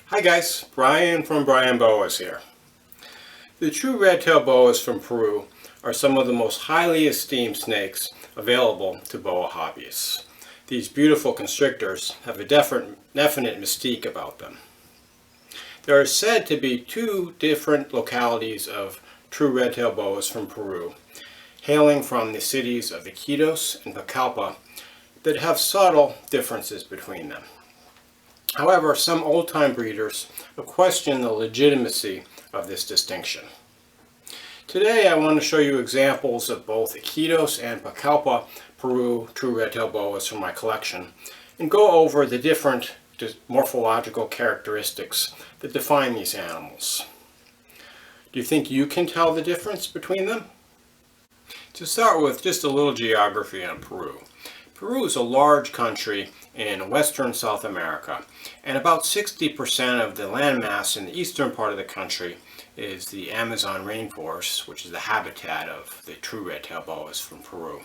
Hi guys, Brian from Boas here. The true red-tailed boas from Peru are some of the most highly esteemed snakes available to boa hobbyists. These beautiful constrictors have a definite mystique about them. There are said to be two different localities of true red-tailed boas from Peru, hailing from the cities of Iquitos and Pucallpa, that have subtle differences between them. However, some old-time breeders have questioned the legitimacy of this distinction. Today I want to show you examples of both Iquitos and Pucallpa, Peru true red-tailed boas from my collection and go over the different morphological characteristics that define these animals. Do you think you can tell the difference between them? To start with, just a little geography on Peru. Peru is a large country in western South America, and about 60% of the landmass in the eastern part of the country is the Amazon rainforest, which is the habitat of the true red-tailed boas from Peru.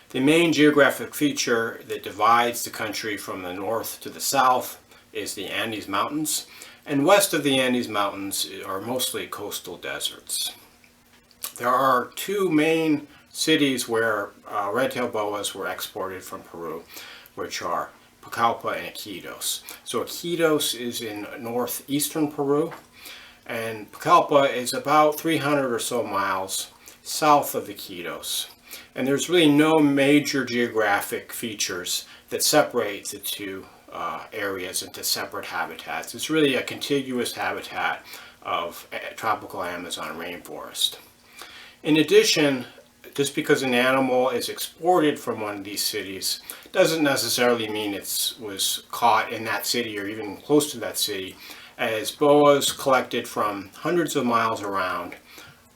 The main geographic feature that divides the country from the north to the south is the Andes Mountains, and west of the Andes Mountains are mostly coastal deserts. There are two main cities where red-tailed boas were exported from Peru, which are Pucallpa and Iquitos. So Iquitos is in northeastern Peru, and Pucallpa is about 300 or so miles south of Iquitos. And there's really no major geographic features that separate the two areas into separate habitats. It's really a contiguous habitat of tropical Amazon rainforest. In addition, just because an animal is exported from one of these cities doesn't necessarily mean it was caught in that city or even close to that city, as boas collected from hundreds of miles around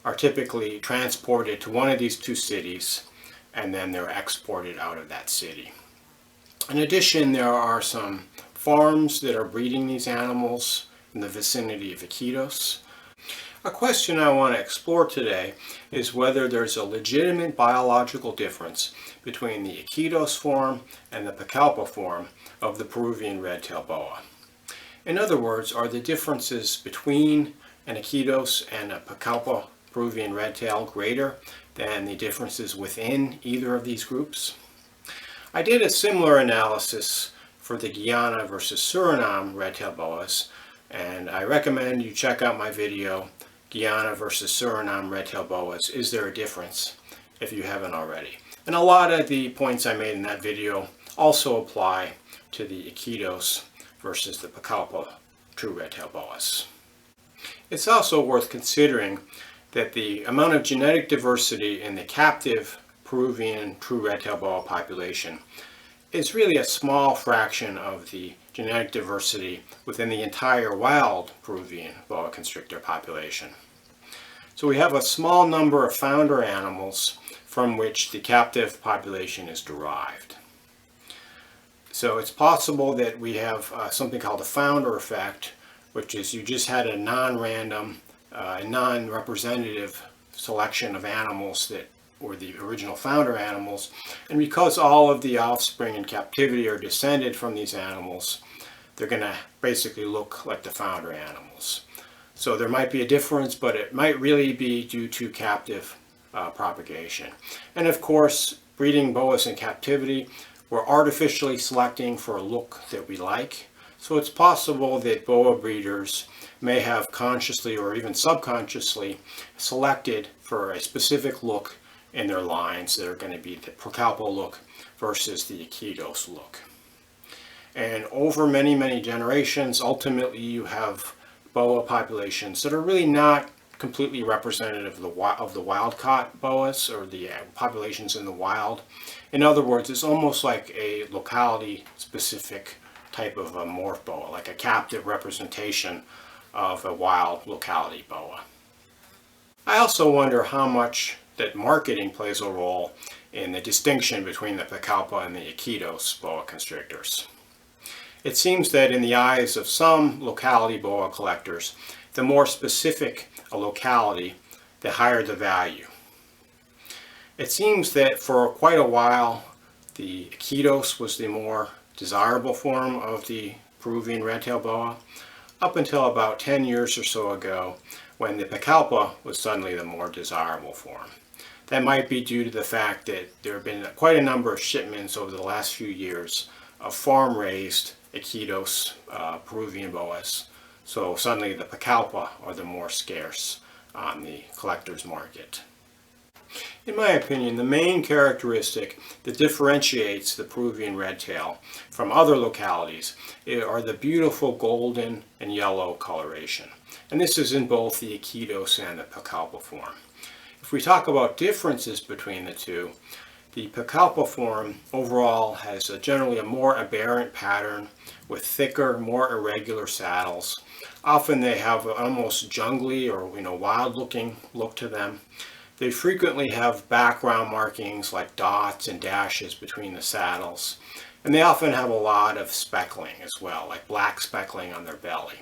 are typically transported to one of these two cities and then they're exported out of that city. In addition, there are some farms that are breeding these animals in the vicinity of Iquitos. A question I want to explore today is whether there's a legitimate biological difference between the Iquitos form and the Pucallpa form of the Peruvian red-tailed boa. In other words, are the differences between an Iquitos and a Pucallpa Peruvian red-tail greater than the differences within either of these groups? I did a similar analysis for the Guyana versus Suriname red-tailed boas, and I recommend you check out my video, Guyana versus Suriname red-tailed boas, Is There a Difference?, if you haven't already. And a lot of the points I made in that video also apply to the Iquitos versus the Pucallpa true red-tailed boas. It's also worth considering that the amount of genetic diversity in the captive Peruvian true red-tailed boa population is really a small fraction of the genetic diversity within the entire wild Peruvian boa constrictor population. So we have a small number of founder animals from which the captive population is derived. So it's possible that we have something called a founder effect, which is you just had a non-random, non-representative selection of animals that were the original founder animals, and because all of the offspring in captivity are descended from these animals, they're going to basically look like the founder animals. So there might be a difference, but it might really be due to captive propagation. And of course, breeding boas in captivity, we're artificially selecting for a look that we like. So it's possible that boa breeders may have consciously or even subconsciously selected for a specific look in their lines that are going to be the Pucallpa look versus the Iquitos look. And over many, many generations, ultimately you have boa populations that are really not completely representative of the wild-caught boas or the populations in the wild. In other words, it's almost like a locality-specific type of a morph boa, like a captive representation of a wild locality boa. I also wonder how much that marketing plays a role in the distinction between the Pucallpa and the Iquitos boa constrictors. It seems that in the eyes of some locality boa collectors, the more specific a locality, the higher the value. It seems that for quite a while, the Iquitos was the more desirable form of the Peruvian red-tailed boa. up until about 10 years or so ago, when the Pucallpa was suddenly the more desirable form. That might be due to the fact that there have been quite a number of shipments over the last few years of farm-raised Iquitos, Peruvian Boas. So suddenly the Pucallpa are the more scarce on the collector's market. In my opinion, the main characteristic that differentiates the Peruvian redtail from other localities are the beautiful golden and yellow coloration. And this is in both the Iquitos and the Pucallpa form. If we talk about differences between the two, the Pucallpa form overall has generally a more aberrant pattern with thicker, more irregular saddles. Often they have an almost jungly or wild-looking look to them. They frequently have background markings like dots and dashes between the saddles. And they often have a lot of speckling as well, like black speckling on their belly.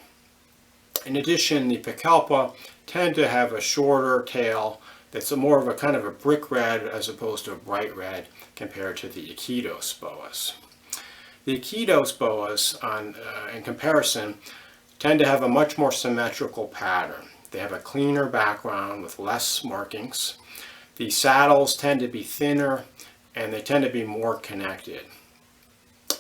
In addition, the Pucallpa tend to have a shorter tail that's more of a kind of a brick red as opposed to a bright red compared to the Iquitos Boas. The Iquitos Boas, in comparison, tend to have a much more symmetrical pattern. They have a cleaner background with less markings. The saddles tend to be thinner and they tend to be more connected.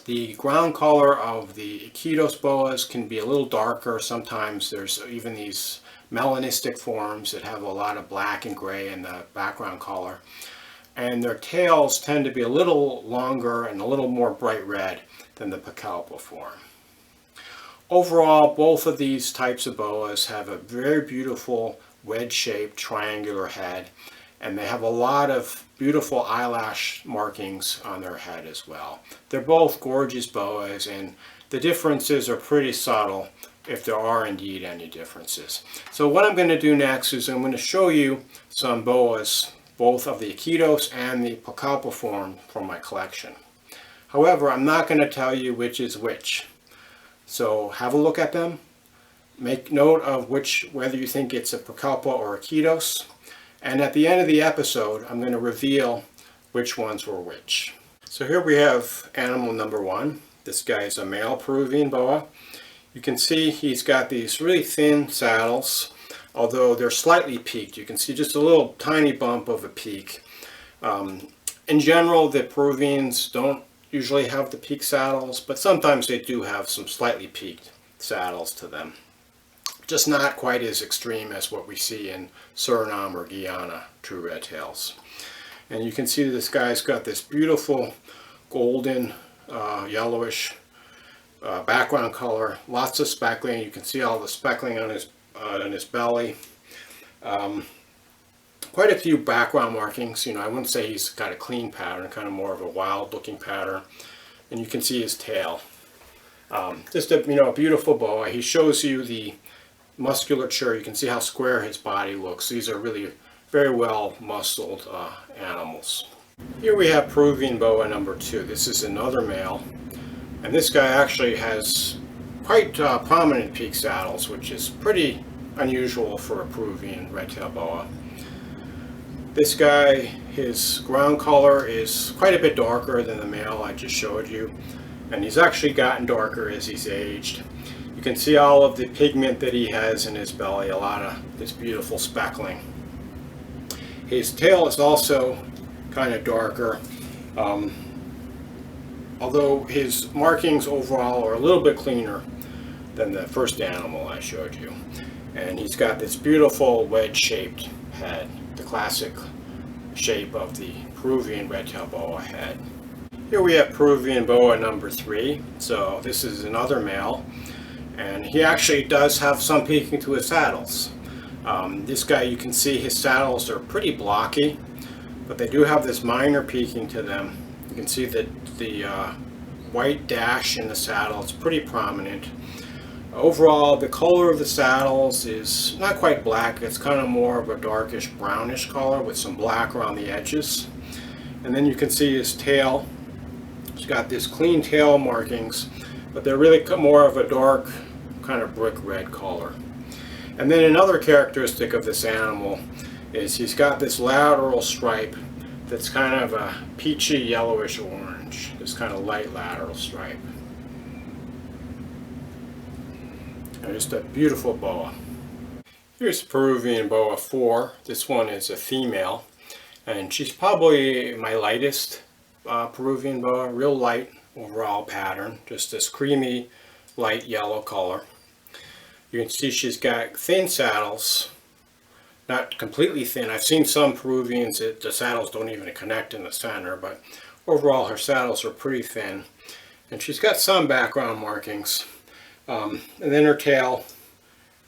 The ground color of the Iquitos Boas can be a little darker. Sometimes there's even these melanistic forms that have a lot of black and gray in the background color. And their tails tend to be a little longer and a little more bright red than the Pucallpa form. Overall, both of these types of boas have a very beautiful wedge-shaped triangular head, and they have a lot of beautiful eyelash markings on their head as well. They're both gorgeous boas, and the differences are pretty subtle, if there are indeed any differences. So what I'm going to do next is I'm going to show you some boas, both of the Iquitos and the Pucallpa form from my collection. However, I'm not going to tell you which is which. So have a look at them, make note of whether you think it's a Pucallpa or Iquitos, and at the end of the episode I'm going to reveal which ones were which. So here we have animal number one. This guy is a male Peruvian boa. You can see he's got these really thin saddles, although they're slightly peaked. You can see just a little tiny bump of a peak. In general, the Peruvians don't usually have the peaked saddles, but sometimes they do have some slightly peaked saddles to them. Just not quite as extreme as what we see in Suriname or Guyana true redtails. And you can see this guy's got this beautiful golden yellowish background color, lots of speckling. You can see all the speckling on his belly. Quite a few background markings. I wouldn't say he's got a clean pattern, kind of more of a wild looking pattern. And you can see his tail. Just a beautiful boa. He shows you the musculature. You can see how square his body looks. These are really very well muscled animals. Here we have Peruvian Boa number 2. This is another male. And this guy actually has quite prominent peak saddles, which is pretty unusual for a Peruvian red-tail boa. This guy, his ground color is quite a bit darker than the male I just showed you, and he's actually gotten darker as he's aged. You can see all of the pigment that he has in his belly, a lot of this beautiful speckling. His tail is also kind of darker, although his markings overall are a little bit cleaner than the first animal I showed you. And he's got this beautiful wedge-shaped head, the classic shape of the Peruvian red-tail boa head. Here we have Peruvian Boa number 3. So this is another male, and he actually does have some peaking to his saddles. This guy, you can see his saddles are pretty blocky, but they do have this minor peaking to them. You can see that the white dash in the saddle is pretty prominent. Overall, the color of the saddles is not quite black. It's kind of more of a darkish brownish color with some black around the edges. And then you can see his tail. He's got this clean tail markings, but they're really more of a dark kind of brick red color. And then another characteristic of this animal is he's got this lateral stripe that's kind of a peachy yellowish orange, this kind of light lateral stripe. Just a beautiful boa. Here's Peruvian Boa 4. This one is a female, and she's probably my lightest Peruvian boa. Real light overall pattern, just this creamy light yellow color. You can see she's got thin saddles, not completely thin. I've seen some Peruvians that the saddles don't even connect in the center, but overall her saddles are pretty thin. And she's got some background markings. And then her tail,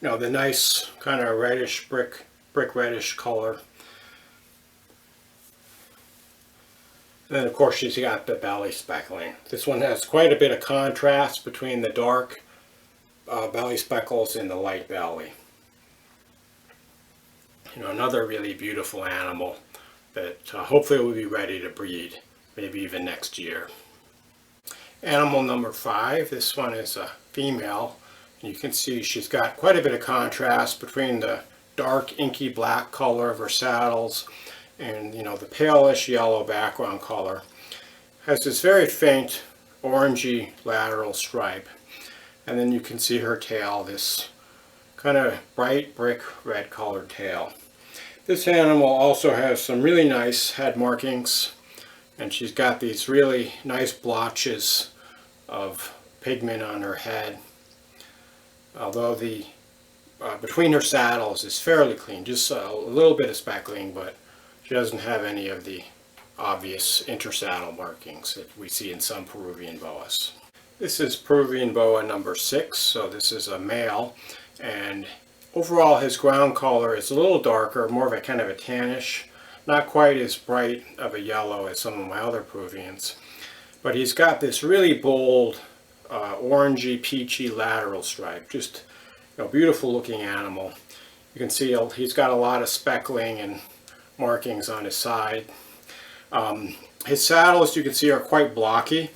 you know, the nice kind of reddish brick reddish color. And then of course she's got the belly speckling. This one has quite a bit of contrast between the dark belly speckles and the light belly. You know, another really beautiful animal that hopefully will be ready to breed, maybe even next year. Animal number 5, this one is a female. You can see she's got quite a bit of contrast between the dark inky black color of her saddles and, you know, the palish yellow background color. Has this very faint orangey lateral stripe, and then you can see her tail, this kind of bright brick red colored tail. This animal also has some really nice head markings, and she's got these really nice blotches of pigment on her head, although the between her saddles is fairly clean, just a little bit of speckling, but she doesn't have any of the obvious intersaddle markings that we see in some Peruvian boas. This is Peruvian Boa number 6, so this is a male, and overall his ground color is a little darker, more of a kind of a tannish, not quite as bright of a yellow as some of my other Peruvians. But he's got this really bold, orangey, peachy lateral stripe. Just, you know, beautiful looking animal. You can see he's got a lot of speckling and markings on his side. His saddles, you can see, are quite blocky.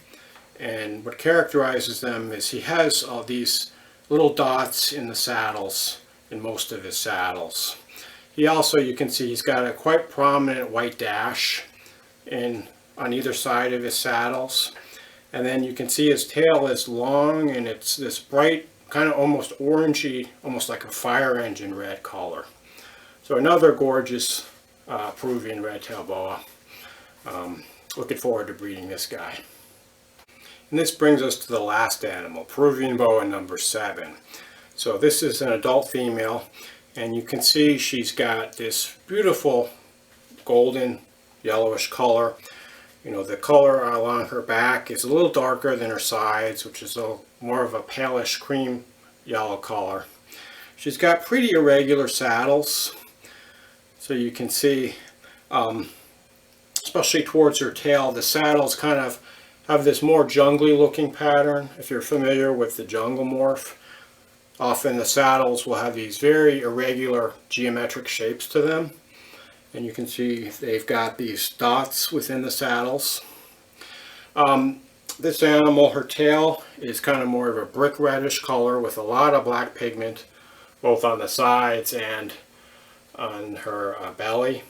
And what characterizes them is he has all these little dots in the saddles, in most of his saddles. He also, you can see, he's got a quite prominent white dash on either side of his saddles, and then you can see his tail is long and it's this bright kind of almost orangey, almost like a fire engine red color. So another gorgeous Peruvian red-tailed boa. Looking forward to breeding this guy. And this brings us to the last animal, Peruvian Boa number 7. So this is an adult female, and you can see she's got this beautiful golden yellowish color. You know, the color along her back is a little darker than her sides, which is more of a palish cream yellow color. She's got pretty irregular saddles, so you can see, especially towards her tail, the saddles kind of have this more jungly looking pattern. If you're familiar with the jungle morph, often the saddles will have these very irregular geometric shapes to them. And you can see they've got these dots within the saddles. This animal, her tail is kind of more of a brick reddish color with a lot of black pigment, both on the sides and on her belly.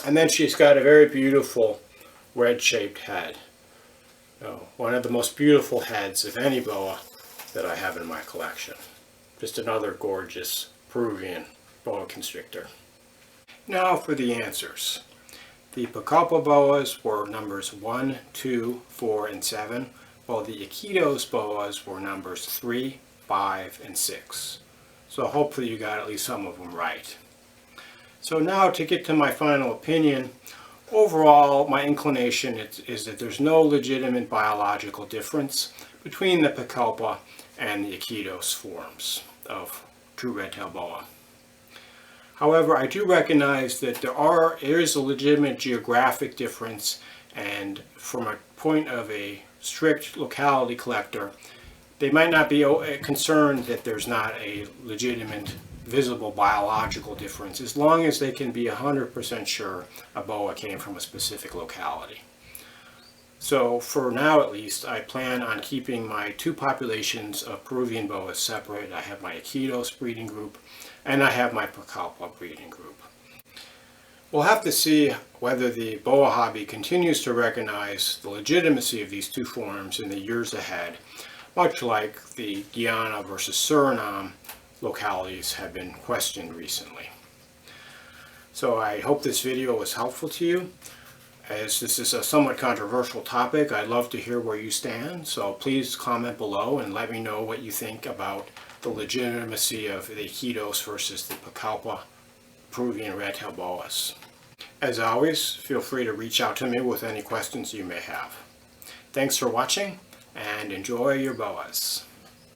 And then she's got a very beautiful wedge-shaped head. One of the most beautiful heads of any boa that I have in my collection. Just another gorgeous Peruvian boa constrictor. Now for the answers. The Pucallpa boas were numbers 1, 2, 4, and 7, while the Iquitos boas were numbers 3, 5, and 6. So hopefully you got at least some of them right. So now to get to my final opinion, overall my inclination is that there's no legitimate biological difference between the Pucallpa and the Iquitos forms of true red-tailed boa. However, I do recognize that there is a legitimate geographic difference, and from a point of a strict locality collector, they might not be concerned that there's not a legitimate visible biological difference, as long as they can be 100% sure a boa came from a specific locality. So for now at least, I plan on keeping my two populations of Peruvian boas separate. I have my Iquitos breeding group and I have my Pucallpa breeding group. We'll have to see whether the boa hobby continues to recognize the legitimacy of these two forms in the years ahead. much like the Guyana versus Suriname localities have been questioned recently. So I hope this video was helpful to you. As this is a somewhat controversial topic, I'd love to hear where you stand, so please comment below and let me know what you think about the legitimacy of the Iquitos versus the Pucallpa Peruvian red-tailed boas. As always, feel free to reach out to me with any questions you may have. Thanks for watching, and enjoy your boas.